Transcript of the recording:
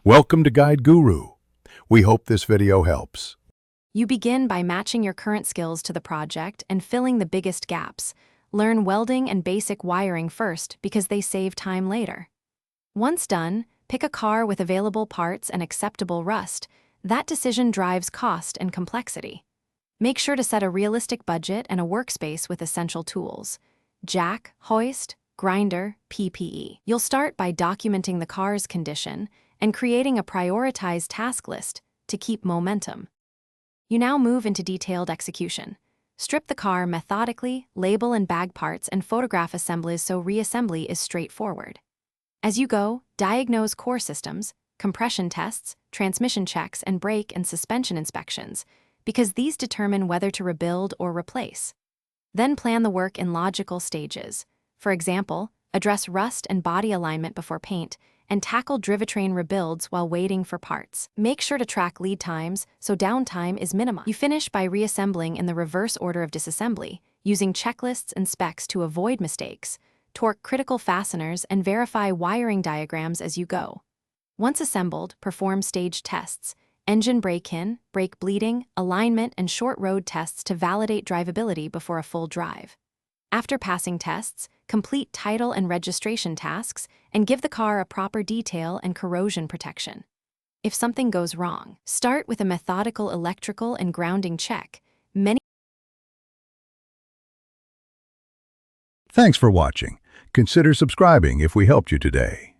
Welcome to Guide Guru. We hope this video helps. You begin by matching your current skills to the project and filling the biggest gaps. Learn welding and basic wiring first because they save time later. Once done, pick a car with available parts and acceptable rust. That decision drives cost and complexity. Make sure to set a realistic budget and a workspace with essential tools. Jack, hoist, grinder, PPE. You'll start by documenting the car's condition and creating a prioritized task list to keep momentum. You now move into detailed execution. Strip the car methodically, label and bag parts, and photograph assemblies so reassembly is straightforward. As you go, diagnose core systems, compression tests, transmission checks, and brake and suspension inspections, because these determine whether to rebuild or replace. Then plan the work in logical stages. For example, address rust and body alignment before paint, and tackle drivetrain rebuilds while waiting for parts. Make sure to track lead times so downtime is minimized. You finish by reassembling in the reverse order of disassembly, using checklists and specs to avoid mistakes. Torque critical fasteners and verify wiring diagrams as you go. Once assembled, perform stage tests, engine break-in, brake bleeding, alignment, and short road tests to validate drivability before a full drive. After passing tests, complete title and registration tasks and give the car a proper detail and corrosion protection. If something goes wrong, start with a methodical electrical and grounding check. Thanks for watching. Consider subscribing if we helped you today.